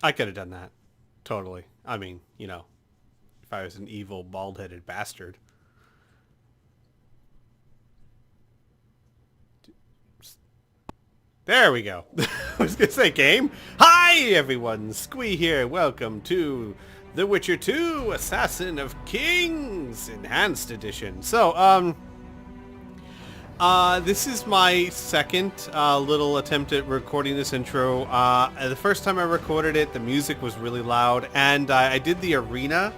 I could have done that. Totally. I mean, if I was an evil, bald-headed bastard. There we go. I was going to say game. Hi, everyone. Squee here. Welcome to The Witcher 2 Assassin of Kings Enhanced Edition. So, this is my second little attempt at recording this intro. The first time I recorded it, the music was really loud, and I did the arena.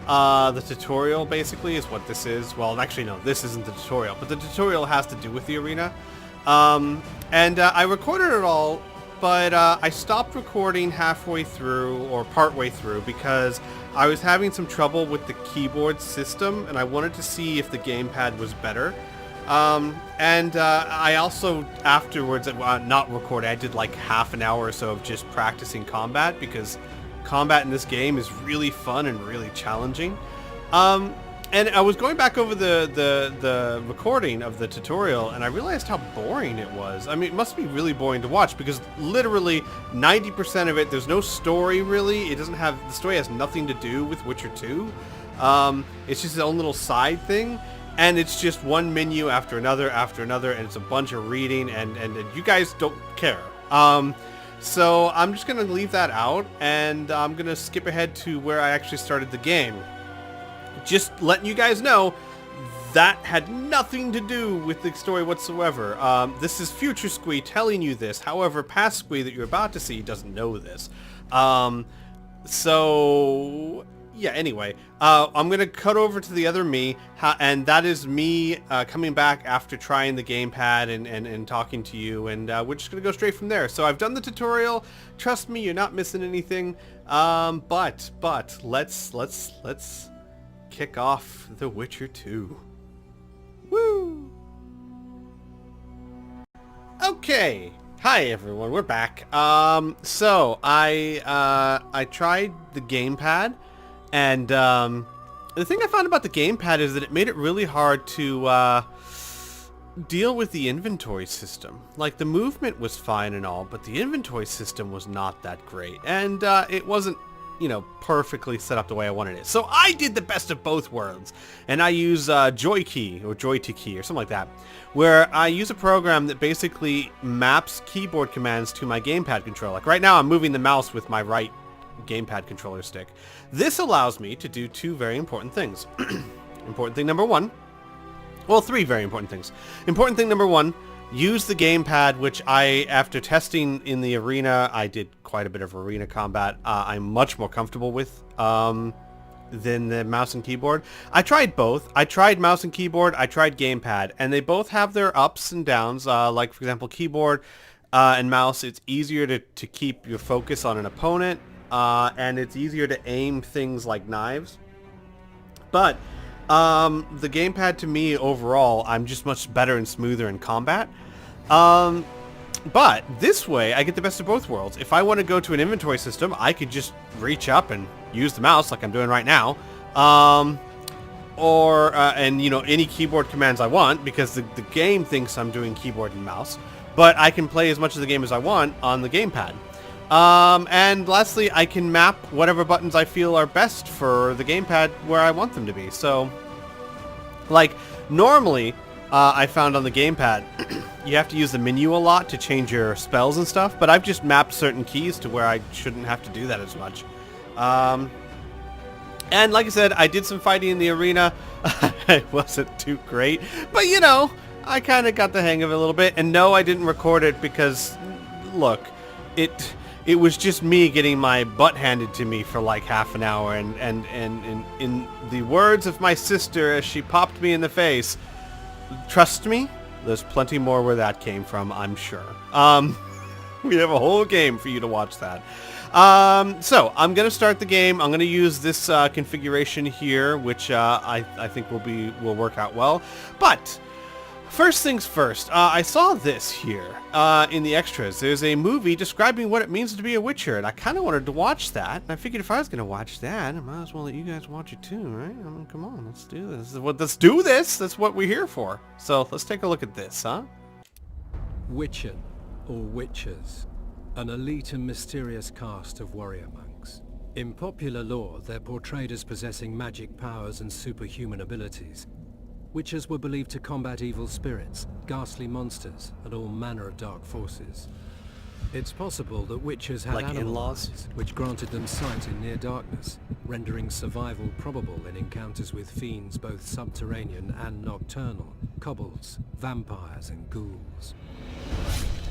The tutorial, basically, is what this is. Well, actually, no, this isn't the tutorial, but the tutorial has to do with the arena. And I recorded it all, but I stopped recording halfway through, or partway through, because I was having some trouble with the keyboard system, and I wanted to see if the gamepad was better. I also, afterwards, not recording, I did like half an hour or so of just practicing combat, because combat in this game is really fun and really challenging. And I was going back over the recording of the tutorial, and I realized how boring it was. I mean, it must be really boring to watch, because literally 90% of it, there's no story really. It doesn't have, the story has nothing to do with Witcher 2. It's just its own little side thing. And it's just one menu after another, and it's a bunch of reading, and you guys don't care. So I'm just going to leave that out, and I'm going to skip ahead to where I actually started the game. Just letting you guys know, that had nothing to do with the story whatsoever. This is future Squee telling you this. However, past Squee that you're about to see doesn't know this. So... yeah, anyway, I'm going to cut over to the other me, and that is me coming back after trying the gamepad and talking to you, and we're just going to go straight from there. So I've done the tutorial. Trust me, you're not missing anything. But let's kick off The Witcher 2. Woo! Okay. Hi everyone, we're back. So I tried the gamepad. And the thing I found about the gamepad is that it made it really hard to deal with the inventory system. Like, the movement was fine and all, but the inventory system was not that great. And it wasn't, perfectly set up the way I wanted it. So I did the best of both worlds. And I use Joy Key, or Joy to Key, or something like that, where I use a program that basically maps keyboard commands to my gamepad controller. Like, right now I'm moving the mouse with my right gamepad controller stick. This allows me to do two very important things. Important thing number one, well, three very important things. Important thing number one, use the gamepad, which after testing in the arena, I did quite a bit of arena combat, I'm much more comfortable with than the mouse and keyboard. I tried both. I tried mouse and keyboard, I tried gamepad, and they both have their ups and downs. Like, for example, keyboard and mouse, it's easier to keep your focus on an opponent. And it's easier to aim things like knives. But the gamepad, to me, overall, I'm just much better and smoother in combat. But this way, I get the best of both worlds. If I want to go to an inventory system, I could just reach up and use the mouse like I'm doing right now. Any keyboard commands I want, because the game thinks I'm doing keyboard and mouse. But I can play as much of the game as I want on the gamepad. And lastly, I can map whatever buttons I feel are best for the gamepad where I want them to be. So, like, normally, I found on the gamepad, you have to use the menu a lot to change your spells and stuff, but I've just mapped certain keys to where I shouldn't have to do that as much. And like I said, I did some fighting in the arena. It wasn't too great, but I kind of got the hang of it a little bit. And no, I didn't record it because, look, it was just me getting my butt handed to me for like half an hour, and in the words of my sister as she popped me in the face, trust me, there's plenty more where that came from, I'm sure. We have a whole game for you to watch that. So I'm gonna start the game. I'm gonna use this configuration here, which I think will work out well. But first things first, I saw this here in the extras. There's a movie describing what it means to be a Witcher, and I kind of wanted to watch that. And I figured if I was going to watch that, I might as well let you guys watch it too, right? I mean, come on, let's do this. Let's do this. That's what we're here for. So let's take a look at this, huh? Witcher, or witchers, An elite and mysterious caste of warrior monks. In popular lore, they're portrayed as possessing magic powers and superhuman abilities. Witches were believed to combat evil spirits, ghastly monsters, and all manner of dark forces. It's possible that witches had animal eyes, which granted them sight in near darkness, rendering survival probable in encounters with fiends both subterranean and nocturnal, kobolds, vampires, and ghouls.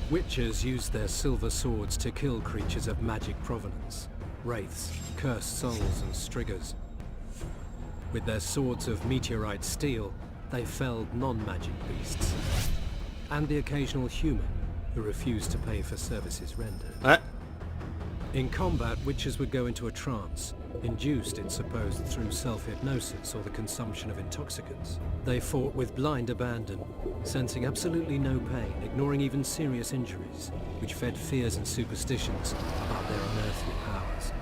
Witches used their silver swords to kill creatures of magic provenance, wraiths, cursed souls, and striggers. With their swords of meteorite steel, they felled non-magic beasts, and the occasional human who refused to pay for services rendered. In combat, witches would go into a trance, induced, it's supposed, through self-hypnosis or the consumption of intoxicants. They fought with blind abandon, sensing absolutely no pain, ignoring even serious injuries, which fed fears and superstitions about their unearthly powers.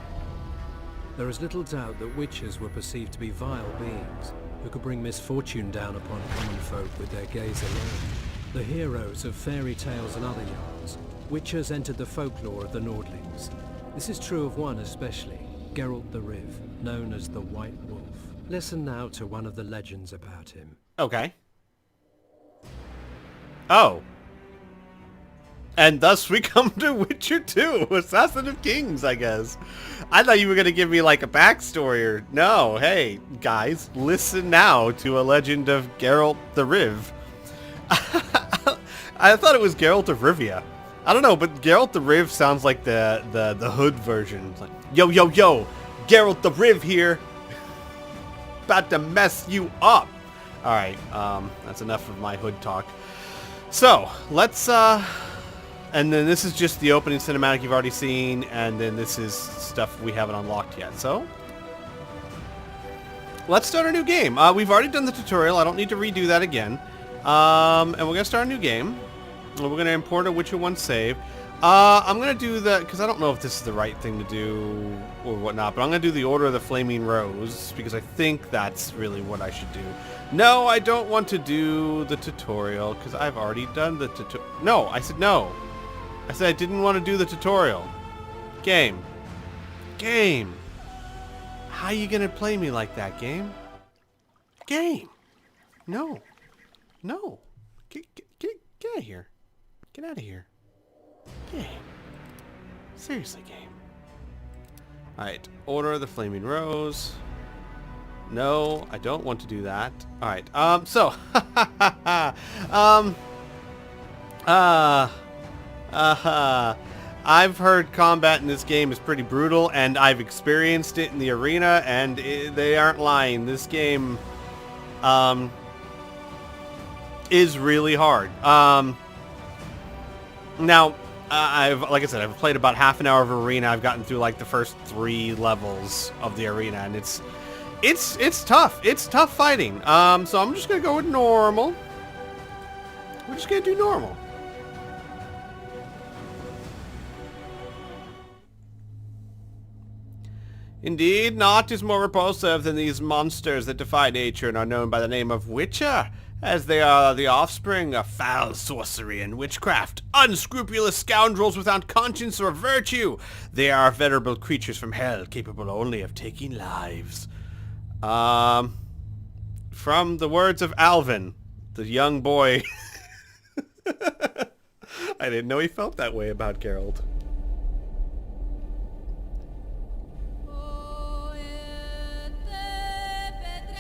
There is little doubt that witches were perceived to be vile beings who could bring misfortune down upon common folk with their gaze alone. The heroes of fairy tales and other yarns, witches entered the folklore of the Nordlings. This is true of one especially, Geralt the Riv, known as the White Wolf. Listen now to one of the legends about him. Okay. Oh. And thus we come to Witcher 2, Assassin of Kings, I guess. I thought you were going to give me like a backstory or... No, hey, guys, listen now to a legend of Geralt the Riv. I thought it was Geralt of Rivia. I don't know, but Geralt the Riv sounds like the hood version. It's like, yo, yo, yo, Geralt the Riv here. About to mess you up. Alright, that's enough of my hood talk. So, let's, and then this is just the opening cinematic you've already seen, and then this is stuff we haven't unlocked yet, so... Let's start a new game. We've already done the tutorial, I don't need to redo that again. And we're going to start a new game. We're going to import a Witcher 1 save. I'm going to do the... Because I don't know if this is the right thing to do or whatnot, but I'm going to do the Order of the Flaming Rose, because I think that's really what I should do. No, I don't want to do the tutorial, because I've already done the tutorial. No, I said no. I said I didn't want to do the tutorial. Game. Game. How you going to play me like that, game? Game. No. No. Get out of here. Get out of here. Game. Seriously, game. Alright. Order of the Flaming Rose. No, I don't want to do that. Alright. So. I've heard combat in this game is pretty brutal, and I've experienced it in the arena, and they aren't lying. This game, is really hard. Now, like I said, I've played about half an hour of arena. I've gotten through like the first 3 levels of the arena, and it's tough. It's tough fighting. So I'm just gonna go with normal. We're just gonna do normal. Indeed, naught is more repulsive than these monsters that defy nature and are known by the name of Witcher, as they are the offspring of foul sorcery and witchcraft, unscrupulous scoundrels without conscience or virtue. They are venerable creatures from hell, capable only of taking lives. From the words of Alvin, the young boy. I didn't know he felt that way about Geralt.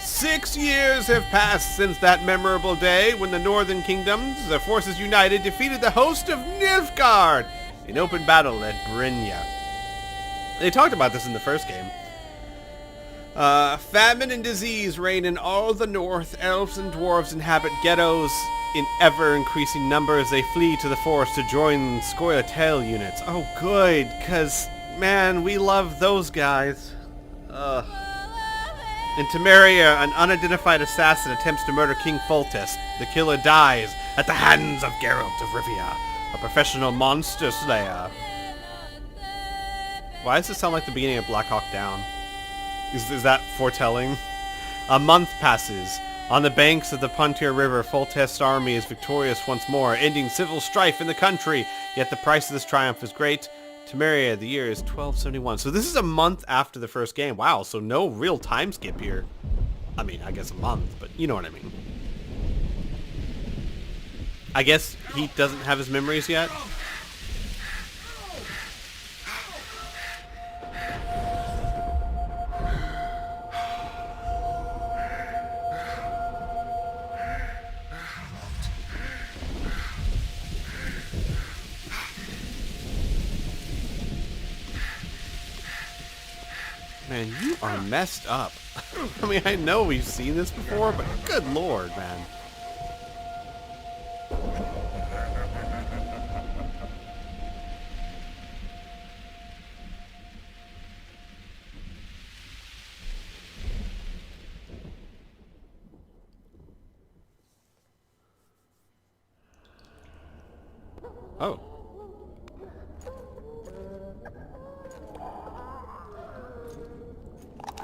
6 years have passed since that memorable day when the Northern Kingdoms, their forces united, defeated the host of Nilfgaard in open battle at Brynja. They talked about this in the first game. Famine and disease reign in all the north. Elves and dwarves inhabit ghettos in ever-increasing numbers. They flee to the forest to join Scoia'tael units. Oh, good, because, man, we love those guys. In Temeria, an unidentified assassin attempts to murder King Foltest. The killer dies at the hands of Geralt of Rivia, a professional monster slayer. Why does it sound like the beginning of Black Hawk Down? Is that foretelling? A month passes. On the banks of the Puntir River, Foltest's army is victorious once more, ending civil strife in the country. Yet the price of this triumph is great. Temeria, the year is 1271. So this is a month after the first game. Wow, so no real time skip here. I mean, I guess a month, but you know what I mean. I guess he doesn't have his memories yet. Man, you are messed up. I mean, I know we've seen this before, but good lord, man. Oh.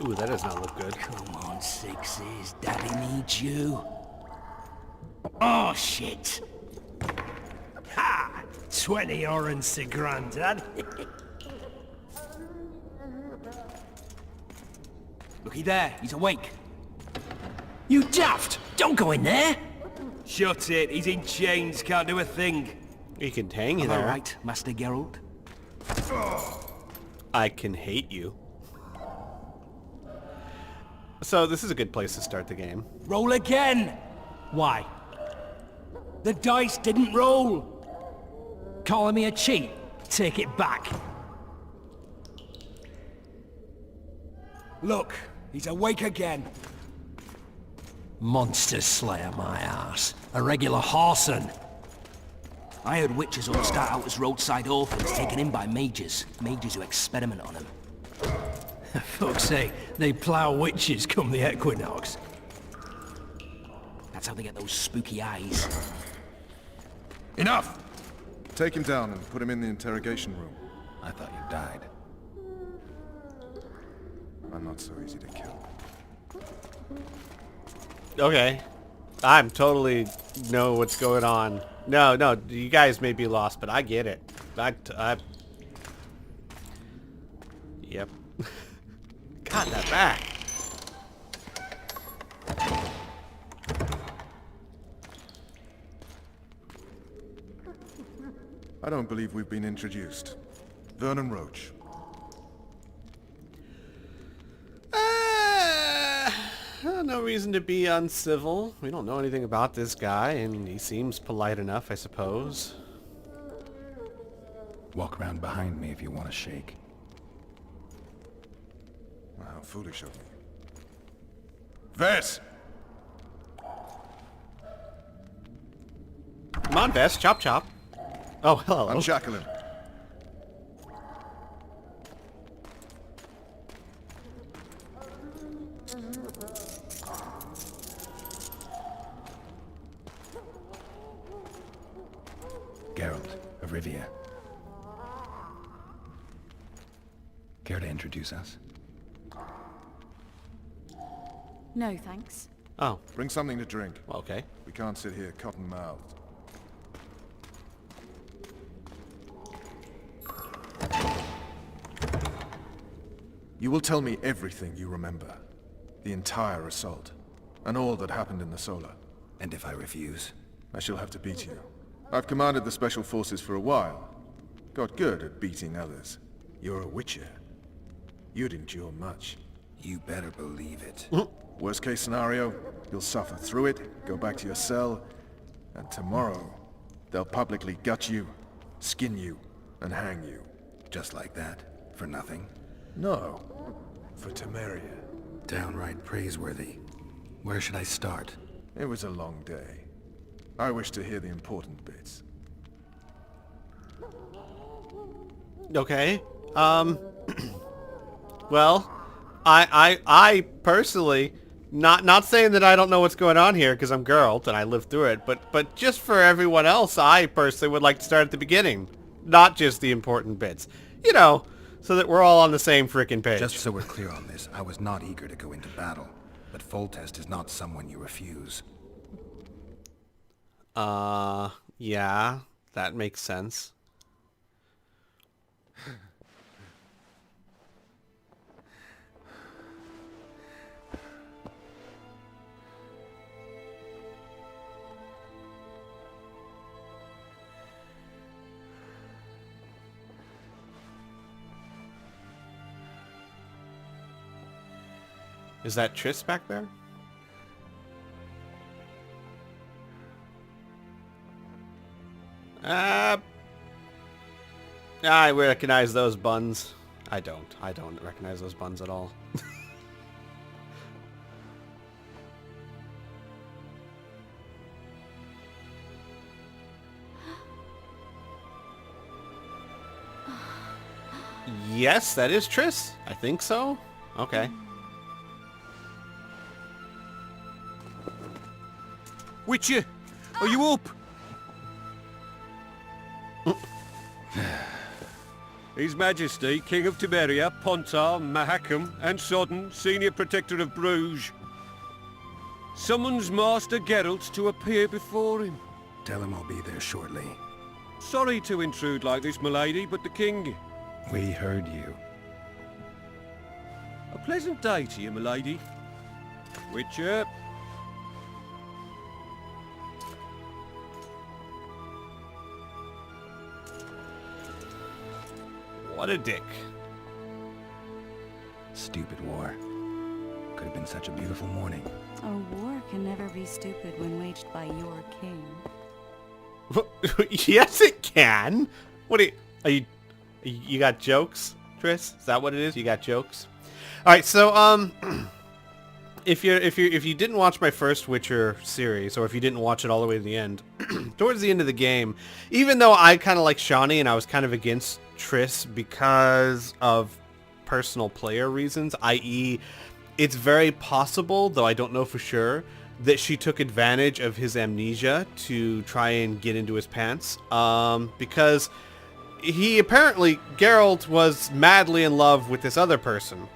Ooh, that does not look good. Come on, Sixes. Daddy needs you. Oh, shit. Ha! 20 orange to Grandad. Looky there. He's awake. You daft! Don't go in there! Shut it. He's in chains. Can't do a thing. He can hang you there. All right, Master Geralt. I can hate you. So this is a good place to start the game. Roll again! Why? The dice didn't roll! Calling me a cheat? Take it back. Look, he's awake again. Monster Slayer, my ass. A regular whoreson. I heard witches all start out as roadside orphans taken in by mages. Mages who experiment on them. Fuck's sake, they plough witches come the equinox. That's how they get those spooky eyes. Enough! Take him down and put him in the interrogation room. I thought you died. I'm not so easy to kill. Okay. I'm totally know what's going on. No, you guys may be lost, but I get it. Yep. Got that back. I don't believe we've been introduced. Vernon Roach. No reason to be uncivil. We don't know anything about this guy, and he seems polite enough, I suppose. Walk around behind me if you want to shake. Well, how foolish of me. Vess! Come on, Vess. Chop, chop. Oh, hello. Unshackle him. Geralt of Rivia. Care to introduce us? No, thanks. Oh, Bring something to drink. okay. We can't sit here cotton-mouthed. You will tell me everything you remember. The entire assault. And all that happened in the Solar. And if I refuse? I shall have to beat you. I've commanded the Special Forces for a while. Got good at beating others. You're a Witcher. You'd endure much. You better believe it. Worst case scenario, you'll suffer through it, go back to your cell, and tomorrow, they'll publicly gut you, skin you, and hang you. Just like that? For nothing? No, for Temeria. Downright praiseworthy. Where should I start? It was a long day. I wish to hear the important bits. Okay. Well, I personally, not saying that I don't know what's going on here because I'm Geralt and I lived through it, but just for everyone else, I personally would like to start at the beginning, not just the important bits. You know, so that we're all on the same frickin' page. Just so we're clear on this, I was not eager to go into battle. But Foltest is not someone you refuse. Yeah, that makes sense. Is that Triss back there? I recognize those buns. I don't recognize those buns at all. Yes, that is Triss. I think so. Okay. Witcher, are you up? His Majesty, King of Temeria, Pontar, Mahakam, and Sodden, Senior Protector of Bruges, summons Master Geralt to appear before him. Tell him I'll be there shortly. Sorry to intrude like this, milady, but the King... We heard you. A pleasant day to you, milady. Witcher. What a dick. Stupid war. Could have been such a beautiful morning. A war can never be stupid when waged by your king. Yes, it can. What are you got jokes, Triss? Is that what it is? You got jokes? All right, so if you didn't watch my first Witcher series, or if you didn't watch it all the way to the end, towards the end of the game, even though I kind of like Shani and I was kind of against Triss because of personal player reasons, i.e., it's very possible, though I don't know for sure, that she took advantage of his amnesia to try and get into his pants, because he apparently, Geralt was madly in love with this other person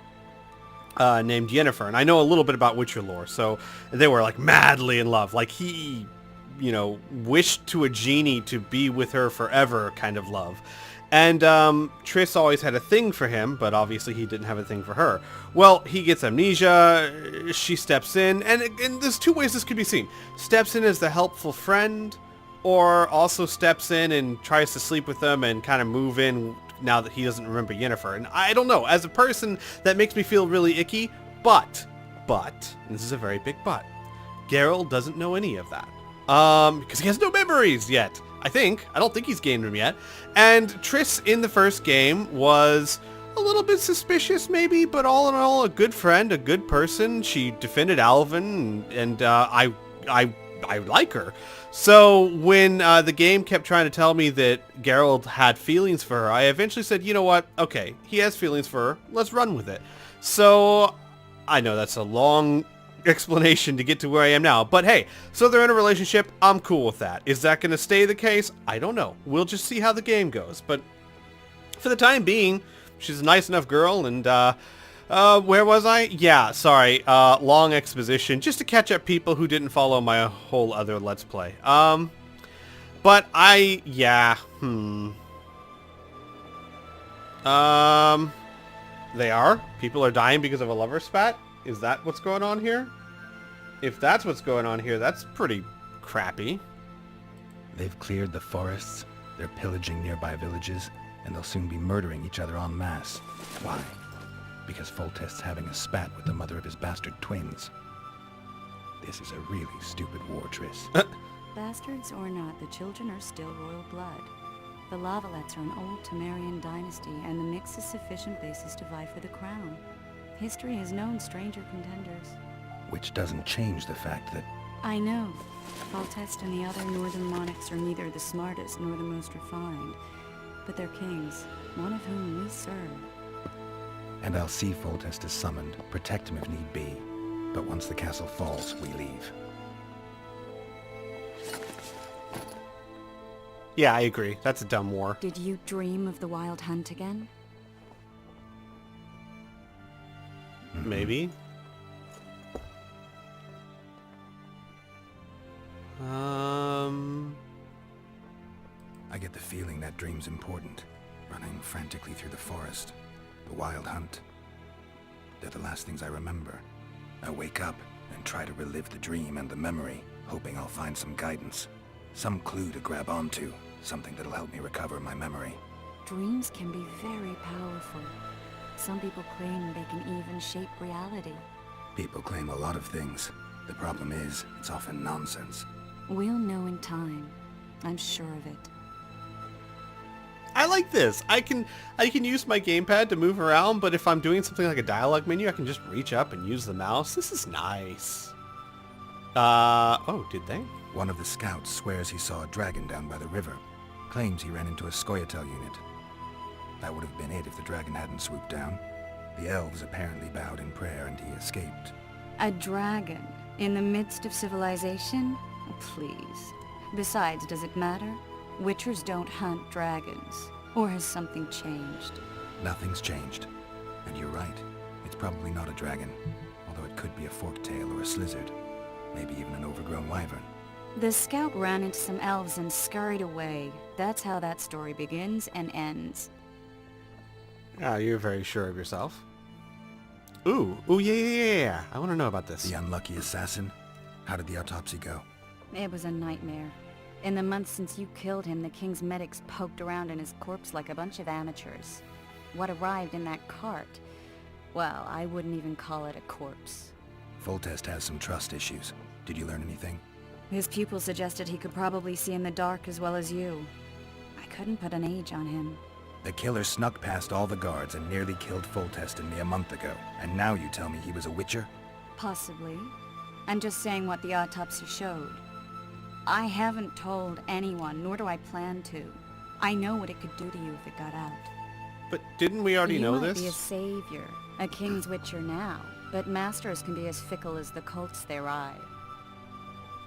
named Yennefer, and I know a little bit about Witcher lore, so they were like madly in love, like he, you know, wished to a genie to be with her forever kind of love. And Triss always had a thing for him, but obviously he didn't have a thing for her. Well, he gets amnesia, she steps in, and there's two ways this could be seen. Steps in as the helpful friend, or also steps in and tries to sleep with them and kind of move in now that he doesn't remember Yennefer. And I don't know, as a person, that makes me feel really icky, but, and this is a very big but, Geralt doesn't know any of that. Because he has no memories yet. I don't think he's gained them yet. And Triss in the first game was a little bit suspicious maybe, but all in all a good friend, a good person. She defended Alvin, and I like her. So when the game kept trying to tell me that Geralt had feelings for her, I eventually said, you know what? Okay, he has feelings for her. Let's run with it. So I know that's a long explanation to get to where I am now, but hey, so they're in a relationship. I'm cool with that. Is that going to stay the case? I don't know. We'll just see how the game goes. But for the time being, she's a nice enough girl. And where was I? Yeah, sorry. Long exposition just to catch up people who didn't follow my whole other Let's Play. But they are. People are dying because of a lover spat. Is that what's going on here? If that's what's going on here, that's pretty crappy. They've cleared the forests, they're pillaging nearby villages, and they'll soon be murdering each other en masse. Why? Because Foltest's having a spat with the mother of his bastard twins. This is a really stupid war, Triss. Bastards or not, the children are still royal blood. The Lavalettes are an old Temerian dynasty, and the mix is sufficient basis to vie for the crown. History has known stranger contenders. Which doesn't change the fact that... I know. Foltest and the other northern monarchs are neither the smartest nor the most refined, but they're kings, one of whom we serve. And I'll see Foltest is summoned, protect him if need be. But once the castle falls, we leave. Yeah, I agree. That's a dumb war. Did you dream of the Wild Hunt again? Maybe. I get the feeling that dream's important. Running frantically through the forest. The wild hunt. They're the last things I remember. I wake up and try to relive the dream and the memory, hoping I'll find some guidance. Some clue to grab onto. Something that'll help me recover my memory. Dreams can be very powerful. Some people claim they can even shape reality. People claim a lot of things. The problem is, it's often nonsense. We'll know in time. I'm sure of it. I like this. I can use my gamepad to move around, but if I'm doing something like a dialogue menu, I can just reach up and use the mouse. This is nice. Oh, did they? One of the scouts swears he saw a dragon down by the river. Claims he ran into a Scoia'tael unit. That would have been it if the dragon hadn't swooped down. The elves apparently bowed in prayer and he escaped. A dragon? In the midst of civilization? Please. Besides, does it matter? Witchers don't hunt dragons. Or has something changed? Nothing's changed. And you're right. It's probably not a dragon. Although it could be a forktail or a slizzard. Maybe even an overgrown wyvern. The scout ran into some elves and scurried away. That's how that story begins and ends. Ah, you're very sure of yourself. Ooh, yeah. I want to know about this. The unlucky assassin? How did the autopsy go? It was a nightmare. In the months since you killed him, the king's medics poked around in his corpse like a bunch of amateurs. What arrived in that cart? Well, I wouldn't even call it a corpse. Foltest has some trust issues. Did you learn anything? His pupil suggested he could probably see in the dark as well as you. I couldn't put an age on him. The killer snuck past all the guards and nearly killed Foltest and me a month ago. And now you tell me he was a witcher? Possibly. I'm just saying what the autopsy showed. I haven't told anyone, nor do I plan to. I know what it could do to you if it got out. But didn't we already know this? You might be a savior, a king's witcher now, but masters can be as fickle as the cults they ride.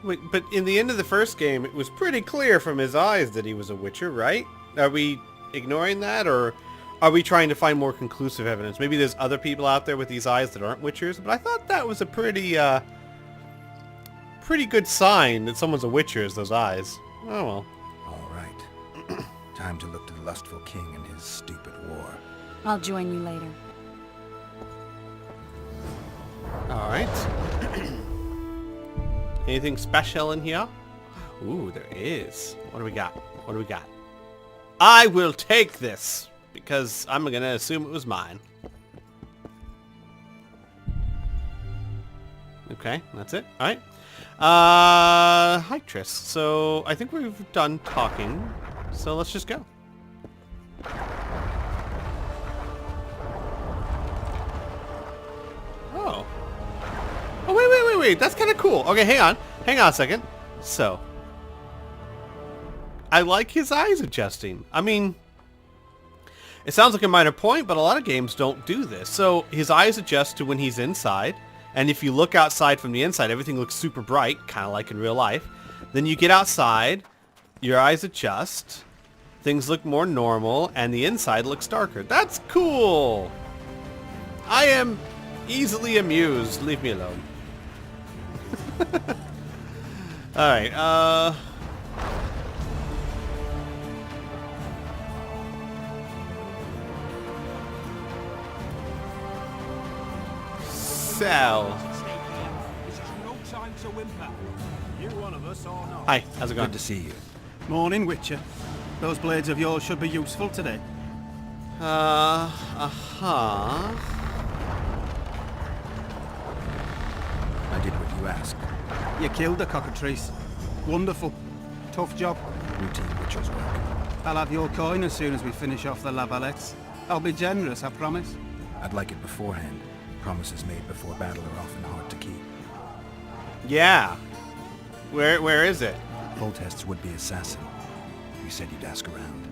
Wait, but in the end of the first game, it was pretty clear from his eyes that he was a witcher, right? Are we ignoring that, or are we trying to find more conclusive evidence? Maybe there's other people out there with these eyes that aren't witchers, but I thought that was a pretty good sign that someone's a witcher is those eyes. Oh well. All right. Time to look to the lustful king and his stupid war. I'll join you later. All right. Anything special in here? Ooh, there is. What do we got? What do we got? I will take this, because I'm going to assume it was mine. Okay, that's it. All right. Hi, Triss. So, I think we've done talking, so let's just go. Oh. Oh, wait. That's kind of cool. Okay, hang on. Hang on a second. So, I like his eyes adjusting. I mean, it sounds like a minor point, but a lot of games don't do this. So, his eyes adjust to when he's inside. And if you look outside from the inside, everything looks super bright, kind of like in real life. Then you get outside, your eyes adjust, things look more normal, and the inside looks darker. That's cool! I am easily amused. Leave me alone. Alright, Sell. Hi, how's it going? Good to see you. Morning, Witcher. Those blades of yours should be useful today. I did what you asked. You killed the cockatrice. Wonderful. Tough job. Routine witcher's work. I'll have your coin as soon as we finish off the lavalettes. I'll be generous, I promise. I'd like it beforehand. Promises made before battle are often hard to keep. Yeah. Where is it? Foltest's would-be assassin. You said you'd ask around.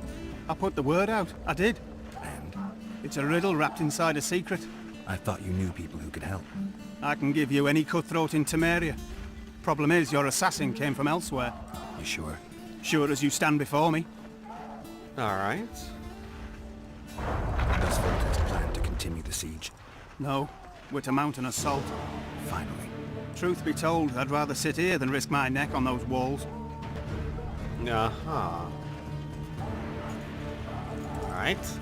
I put the word out. I did. And? It's a riddle wrapped inside a secret. I thought you knew people who could help. I can give you any cutthroat in Temeria. Problem is, your assassin came from elsewhere. You sure? Sure as you stand before me. Alright. Does Foltest plan to continue the siege? No, we're to mount an assault. Finally. Truth be told, I'd rather sit here than risk my neck on those walls. Uh-huh. Alright.